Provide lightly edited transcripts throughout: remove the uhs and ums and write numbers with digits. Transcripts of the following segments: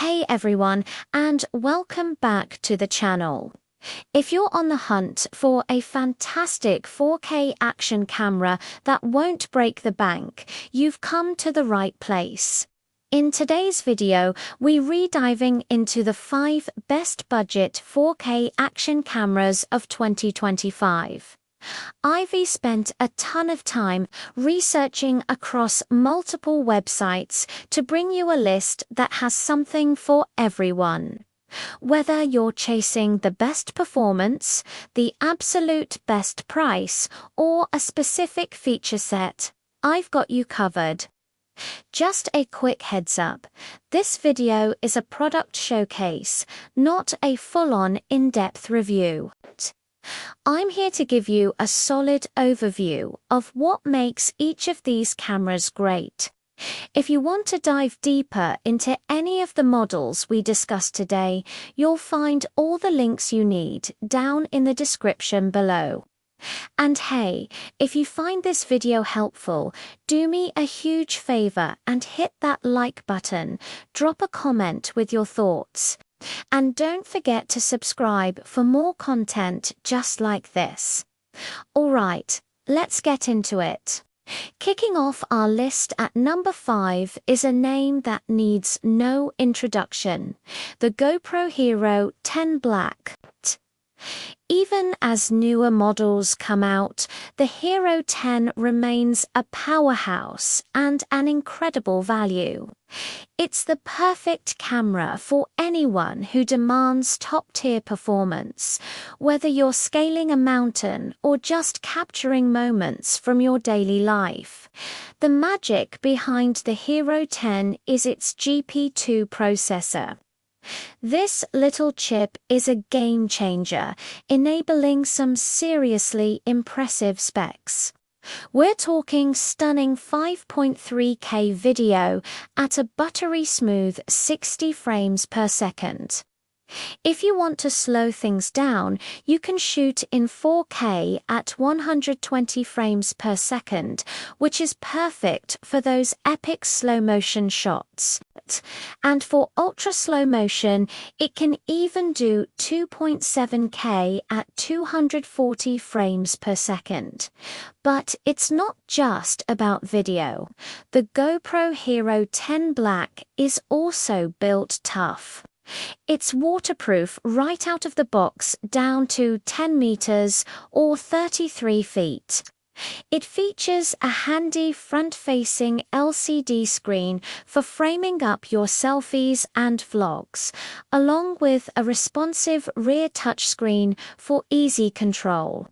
Hey everyone, and welcome back to the channel. If you're on the hunt for a fantastic 4K action camera that won't break the bank, you've come to the right place. In today's video, we're diving into the 5 best budget 4K action cameras of 2025. I've spent a ton of time researching across multiple websites to bring you a list that has something for everyone. Whether you're chasing the best performance, the absolute best price, or a specific feature set, I've got you covered. Just a quick heads up, this video is a product showcase, not a full-on in-depth review. I'm here to give you a solid overview of what makes each of these cameras great. If you want to dive deeper into any of the models we discussed today, you'll find all the links you need down in the description below. And hey, if you find this video helpful, do me a huge favor and hit that like button, drop a comment with your thoughts. And don't forget to subscribe for more content just like this. Alright, let's get into it. Kicking off our list at number 5 is a name that needs no introduction, the GoPro Hero 10 Black. Even as newer models come out, the Hero 10 remains a powerhouse and an incredible value. It's the perfect camera for anyone who demands top-tier performance, whether you're scaling a mountain or just capturing moments from your daily life. The magic behind the Hero 10 is its GP2 processor. This little chip is a game changer, enabling some seriously impressive specs. We're talking stunning 5.3K video at a buttery smooth 60 frames per second. If you want to slow things down, you can shoot in 4K at 120 frames per second, which is perfect for those epic slow-motion shots. And for ultra-slow motion, it can even do 2.7K at 240 frames per second. But it's not just about video. The GoPro Hero 10 Black is also built tough. It's waterproof right out of the box down to 10 meters or 33 feet. It features a handy front-facing LCD screen for framing up your selfies and vlogs, along with a responsive rear touchscreen for easy control.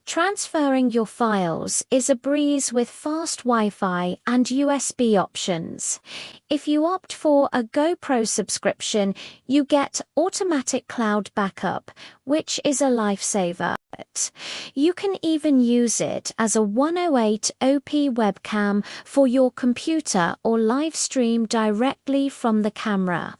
Transferring your files is a breeze with fast Wi-Fi and USB options. If you opt for a GoPro subscription, you get automatic cloud backup, which is a lifesaver. You can even use it as a 108p webcam for your computer or live stream directly from the camera.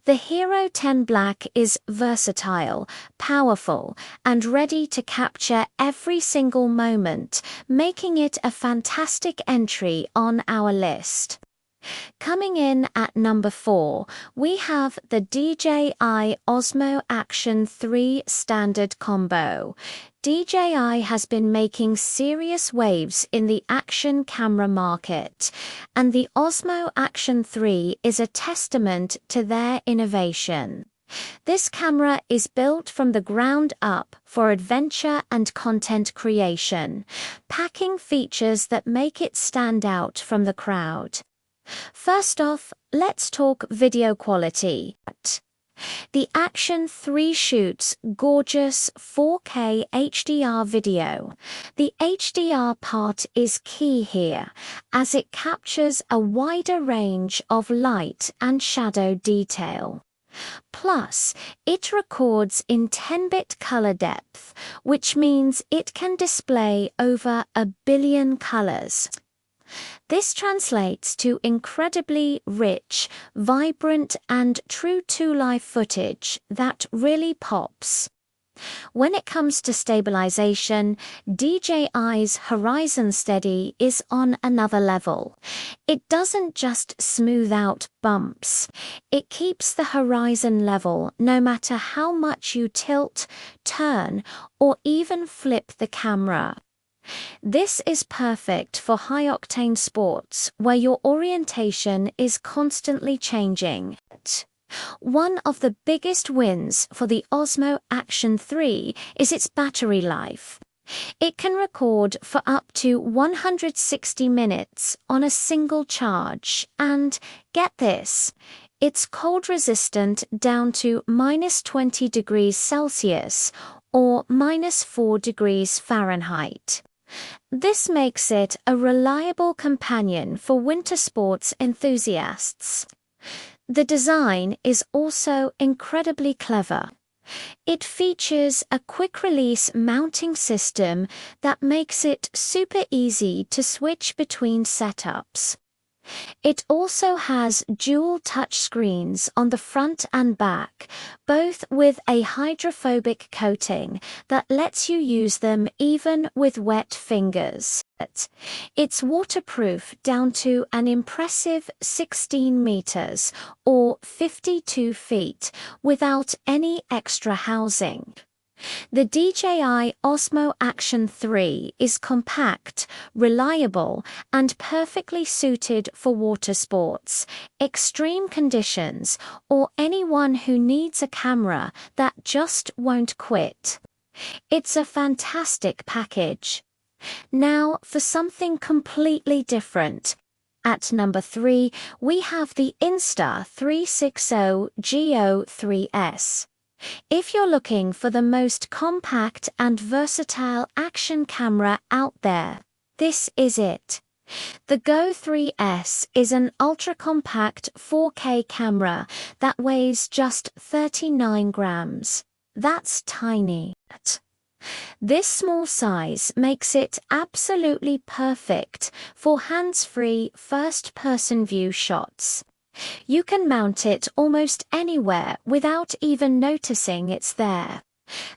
The Hero 10 Black is versatile, powerful, and ready to capture every single moment, making it a fantastic entry on our list. Coming in at number 4, we have the DJI Osmo Action 3 Standard Combo. DJI has been making serious waves in the action camera market, and the Osmo Action 3 is a testament to their innovation. This camera is built from the ground up for adventure and content creation, packing features that make it stand out from the crowd. First off, let's talk video quality. The Action 3 shoots gorgeous 4K HDR video. The HDR part is key here, as it captures a wider range of light and shadow detail. Plus, it records in 10-bit color depth, which means it can display over 1 billion colors. This translates to incredibly rich, vibrant, and true-to-life footage that really pops. When it comes to stabilization, DJI's Horizon Steady is on another level. It doesn't just smooth out bumps. It keeps the horizon level no matter how much you tilt, turn, or even flip the camera. This is perfect for high-octane sports where your orientation is constantly changing. One of the biggest wins for the Osmo Action 3 is its battery life. It can record for up to 160 minutes on a single charge and, get this, it's cold resistant down to -20 degrees Celsius or -4 degrees Fahrenheit. This makes it a reliable companion for winter sports enthusiasts. The design is also incredibly clever. It features a quick-release mounting system that makes it super easy to switch between setups. It also has dual touchscreens on the front and back, both with a hydrophobic coating that lets you use them even with wet fingers. It's waterproof down to an impressive 16 meters or 52 feet without any extra housing. The DJI Osmo Action 3 is compact, reliable, and perfectly suited for water sports, extreme conditions, or anyone who needs a camera that just won't quit. It's a fantastic package. Now for something completely different. At number 3, we have the Insta360 Go3S. If you're looking for the most compact and versatile action camera out there, this is it. The Go3S is an ultra-compact 4K camera that weighs just 39 grams. That's tiny. This small size makes it absolutely perfect for hands-free first-person view shots. You can mount it almost anywhere without even noticing it's there.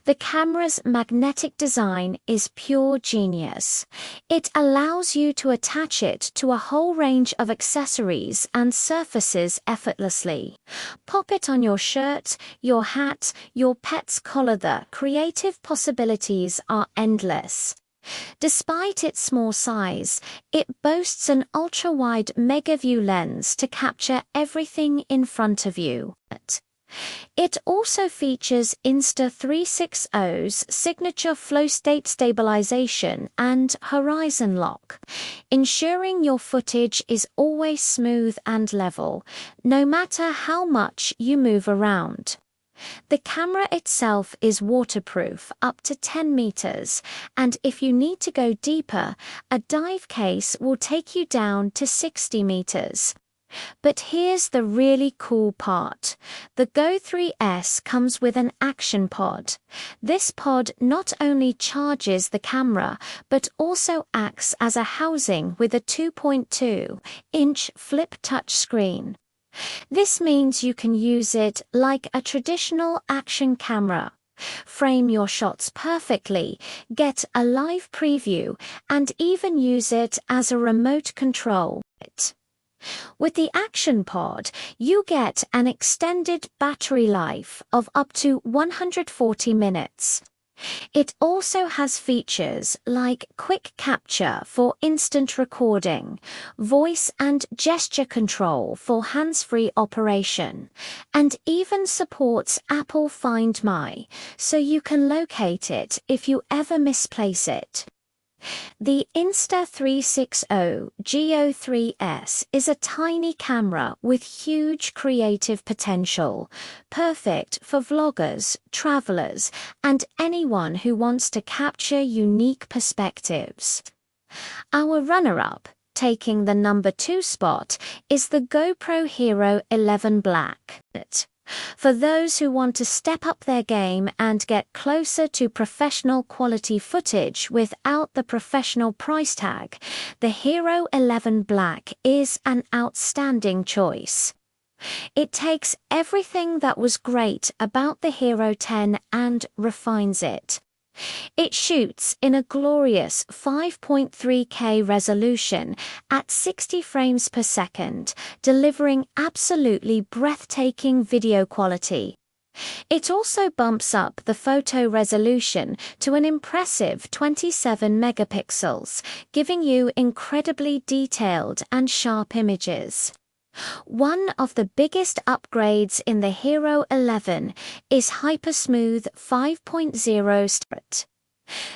The camera's magnetic design is pure genius. It allows you to attach it to a whole range of accessories and surfaces effortlessly. Pop it on your shirt, your hat, your pet's collar. The creative possibilities are endless. Despite its small size, it boasts an ultra-wide mega-view lens to capture everything in front of you. It also features Insta360's signature flow state stabilization and horizon lock, ensuring your footage is always smooth and level, no matter how much you move around. The camera itself is waterproof up to 10 meters, and if you need to go deeper, a dive case will take you down to 60 meters. But here's the really cool part. The Go3S comes with an action pod. This pod not only charges the camera, but also acts as a housing with a 2.2-inch flip touchscreen. This means you can use it like a traditional action camera. Frame your shots perfectly, get a live preview, and even use it as a remote control. With the Action Pod, you get an extended battery life of up to 140 minutes. It also has features like quick capture for instant recording, voice and gesture control for hands-free operation, and even supports Apple Find My, so you can locate it if you ever misplace it. The Insta360 Go3S is a tiny camera with huge creative potential, perfect for vloggers, travelers, and anyone who wants to capture unique perspectives. Our runner-up, taking the number 2 spot, is the GoPro Hero 11 Black. For those who want to step up their game and get closer to professional quality footage without the professional price tag, the Hero 11 Black is an outstanding choice. It takes everything that was great about the Hero 10 and refines it. It shoots in a glorious 5.3K resolution at 60 frames per second, delivering absolutely breathtaking video quality. It also bumps up the photo resolution to an impressive 27 megapixels, giving you incredibly detailed and sharp images. One of the biggest upgrades in the Hero 11 is Hypersmooth 5.0.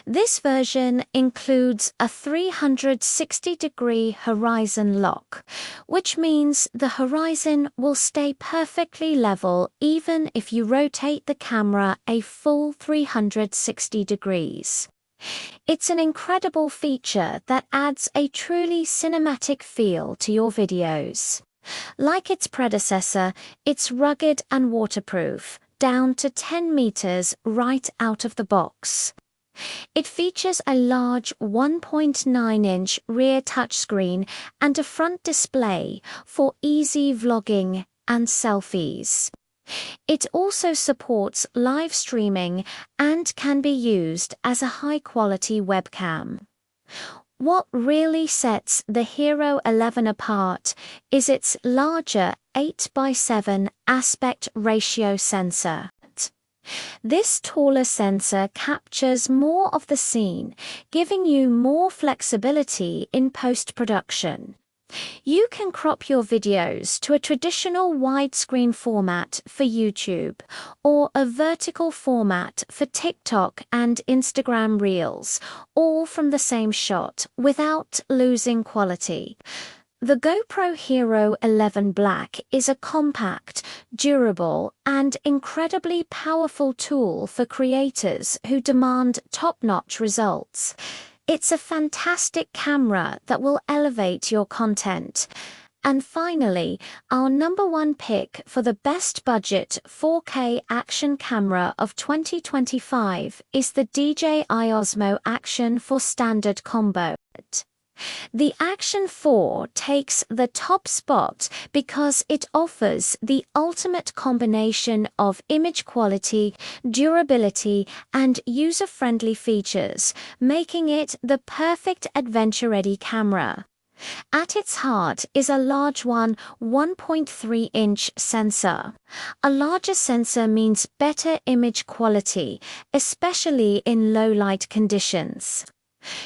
This version includes a 360-degree horizon lock, which means the horizon will stay perfectly level even if you rotate the camera a full 360 degrees. It's an incredible feature that adds a truly cinematic feel to your videos. Like its predecessor, it's rugged and waterproof, down to 10 meters right out of the box. It features a large 1.9-inch rear touchscreen and a front display for easy vlogging and selfies. It also supports live streaming and can be used as a high-quality webcam. What really sets the Hero 11 apart is its larger 8:7 aspect ratio sensor. This taller sensor captures more of the scene, giving you more flexibility in post-production. You can crop your videos to a traditional widescreen format for YouTube or a vertical format for TikTok and Instagram Reels, all from the same shot without losing quality. The GoPro Hero 11 Black is a compact, durable, and incredibly powerful tool for creators who demand top-notch results. It's a fantastic camera that will elevate your content. And finally, our number one pick for the best budget 4K action camera of 2025 is the DJI Osmo Action for Standard Combo. The Action 4 takes the top spot because it offers the ultimate combination of image quality, durability, and user-friendly features, making it the perfect adventure-ready camera. At its heart is a large 1.3-inch sensor. A larger sensor means better image quality, especially in low-light conditions.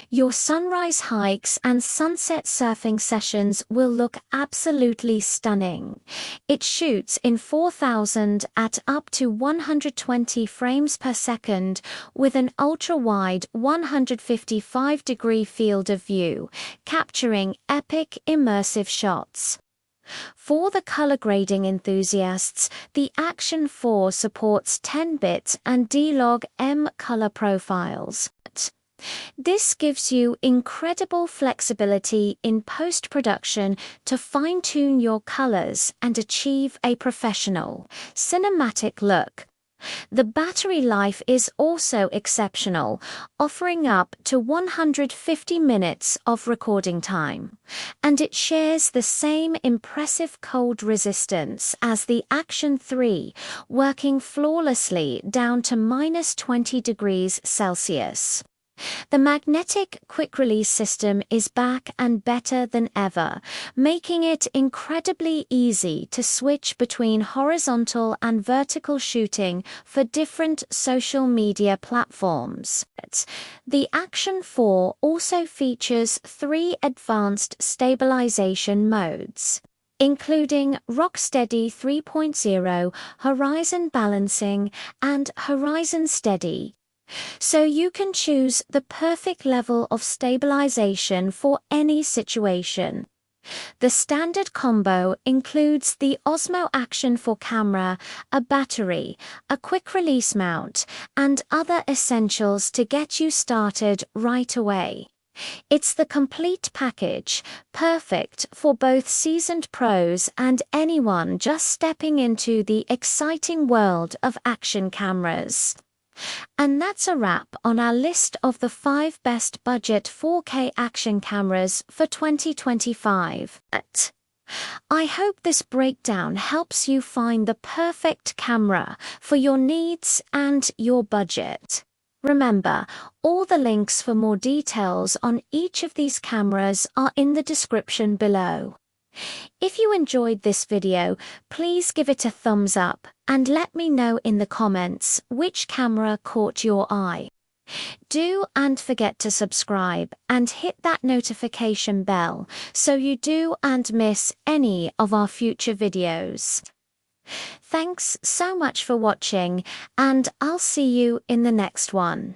Your sunrise hikes and sunset surfing sessions will look absolutely stunning. It shoots in 4000 at up to 120 frames per second with an ultra-wide 155-degree field of view, capturing epic immersive shots. For the color grading enthusiasts, the Action 4 supports 10-bit and D-Log M color profiles. This gives you incredible flexibility in post-production to fine-tune your colors and achieve a professional, cinematic look. The battery life is also exceptional, offering up to 150 minutes of recording time. And it shares the same impressive cold resistance as the Action 3, working flawlessly down to -20 degrees Celsius. The magnetic quick-release system is back and better than ever, making it incredibly easy to switch between horizontal and vertical shooting for different social media platforms. The Action 4 also features 3 advanced stabilization modes, including Rocksteady 3.0, Horizon Balancing, and Horizon Steady. So you can choose the perfect level of stabilization for any situation. The standard combo includes the Osmo Action for camera, a battery, a quick-release mount, and other essentials to get you started right away. It's the complete package, perfect for both seasoned pros and anyone just stepping into the exciting world of action cameras. And that's a wrap on our list of the 5 best budget 4K action cameras for 2025. I hope this breakdown helps you find the perfect camera for your needs and your budget. Remember, all the links for more details on each of these cameras are in the description below. If you enjoyed this video, please give it a thumbs up and let me know in the comments which camera caught your eye. Do and forget to subscribe and hit that notification bell so you do and miss any of our future videos. Thanks so much for watching, and I'll see you in the next one.